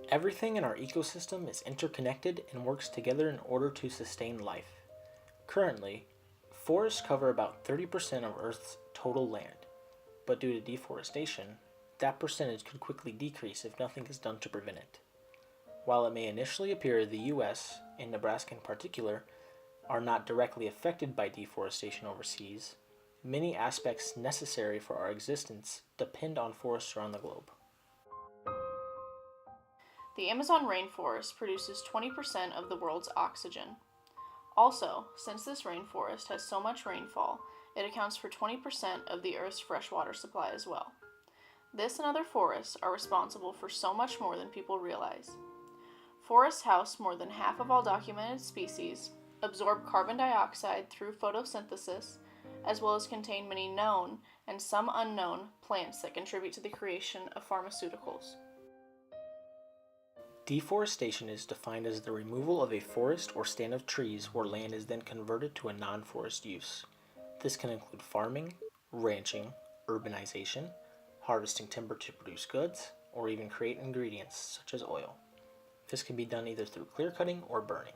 Everything in our ecosystem is interconnected and works together in order to sustain life. Currently, forests cover about 30% of Earth's total land, but due to deforestation, that percentage could quickly decrease if nothing is done to prevent it. While it may initially appear the U.S., and Nebraska in particular, are not directly affected by deforestation overseas, many aspects necessary for our existence depend on forests around the globe. The Amazon rainforest produces 20% of the world's oxygen. Also, since this rainforest has so much rainfall, it accounts for 20% of the Earth's freshwater supply as well. This and other forests are responsible for so much more than people realize. Forests house more than half of all documented species, absorb carbon dioxide through photosynthesis, as well as contain many known and some unknown plants that contribute to the creation of pharmaceuticals. Deforestation is defined as the removal of a forest or stand of trees where land is then converted to a non-forest use. This can include farming, ranching, urbanization, harvesting timber to produce goods, or even create ingredients such as oil. This can be done either through clear cutting or burning.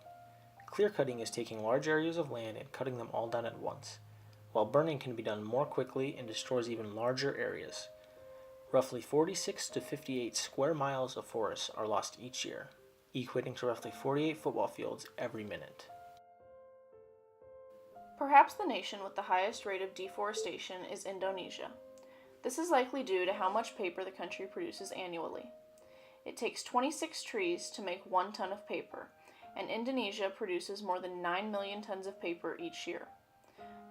Clear cutting is taking large areas of land and cutting them all down at once, while burning can be done more quickly and destroys even larger areas. Roughly 46 to 58 square miles of forests are lost each year, equating to roughly 48 football fields every minute. Perhaps the nation with the highest rate of deforestation is Indonesia. This is likely due to how much paper the country produces annually. It takes 26 trees to make 1 ton of paper, and Indonesia produces more than 9 million tons of paper each year.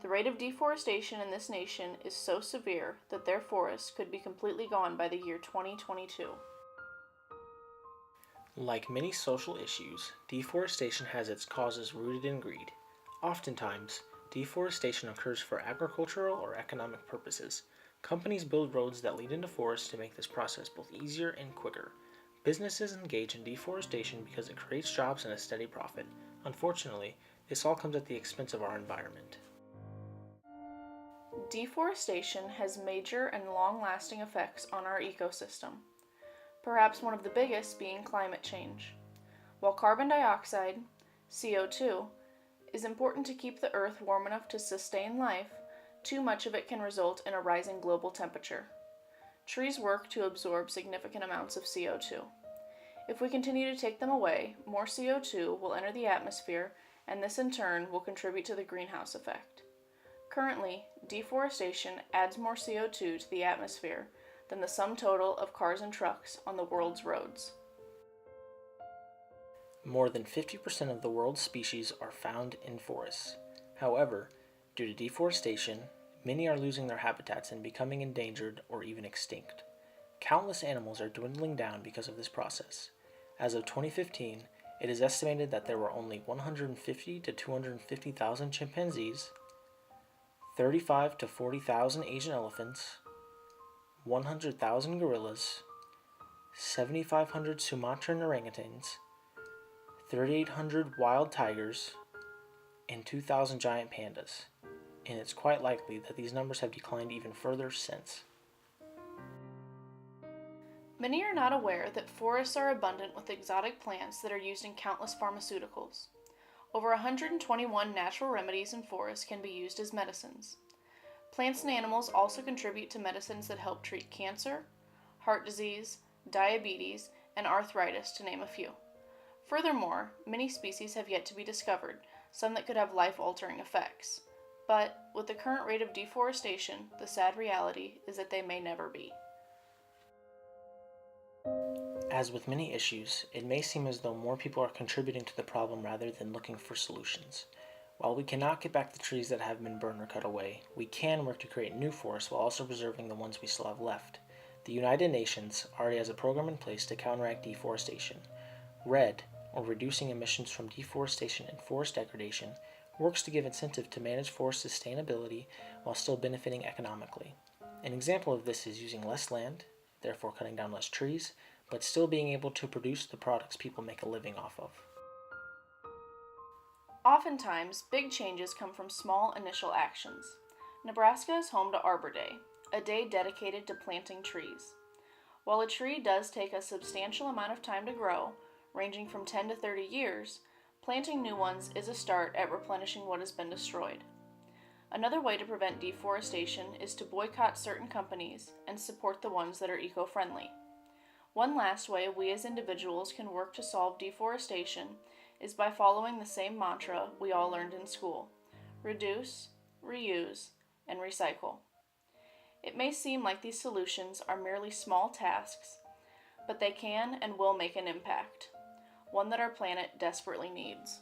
The rate of deforestation in this nation is so severe that their forests could be completely gone by the year 2022. Like many social issues, deforestation has its causes rooted in greed. Oftentimes, deforestation occurs for agricultural or economic purposes. Companies build roads that lead into forests to make this process both easier and quicker. Businesses engage in deforestation because it creates jobs and a steady profit. Unfortunately, this all comes at the expense of our environment. Deforestation has major and long-lasting effects on our ecosystem, perhaps one of the biggest being climate change. While carbon dioxide, CO2, is important to keep the Earth warm enough to sustain life, too much of it can result in a rising global temperature. Trees work to absorb significant amounts of CO2. If we continue to take them away, more CO2 will enter the atmosphere, and this in turn will contribute to the greenhouse effect. Currently, deforestation adds more CO2 to the atmosphere than the sum total of cars and trucks on the world's roads. More than 50% of the world's species are found in forests. However, due to deforestation, many are losing their habitats and becoming endangered or even extinct. Countless animals are dwindling down because of this process. As of 2015, it is estimated that there were only 150 to 250,000 chimpanzees, 35 to 40,000 Asian elephants, 100,000 gorillas, 7,500 Sumatran orangutans, 3,800 wild tigers, and 2,000 giant pandas, and it's quite likely that these numbers have declined even further since. Many are not aware that forests are abundant with exotic plants that are used in countless pharmaceuticals. Over 121 natural remedies in forests can be used as medicines. Plants and animals also contribute to medicines that help treat cancer, heart disease, diabetes, and arthritis, to name a few. Furthermore, many species have yet to be discovered, some that could have life-altering effects. But, with the current rate of deforestation, the sad reality is that they may never be. As with many issues, it may seem as though more people are contributing to the problem rather than looking for solutions. While we cannot get back the trees that have been burned or cut away, we can work to create new forests while also preserving the ones we still have left. The United Nations already has a program in place to counteract deforestation. RED, or Reducing Emissions from Deforestation and Forest Degradation, works to give incentive to manage forest sustainability while still benefiting economically. An example of this is using less land, therefore cutting down less trees, but still being able to produce the products people make a living off of. Oftentimes, big changes come from small initial actions. Nebraska is home to Arbor Day, a day dedicated to planting trees. While a tree does take a substantial amount of time to grow, ranging from 10 to 30 years, planting new ones is a start at replenishing what has been destroyed. Another way to prevent deforestation is to boycott certain companies and support the ones that are eco-friendly. One last way we as individuals can work to solve deforestation is by following the same mantra we all learned in school: reduce, reuse, and recycle. It may seem like these solutions are merely small tasks, but they can and will make an impact, one that our planet desperately needs.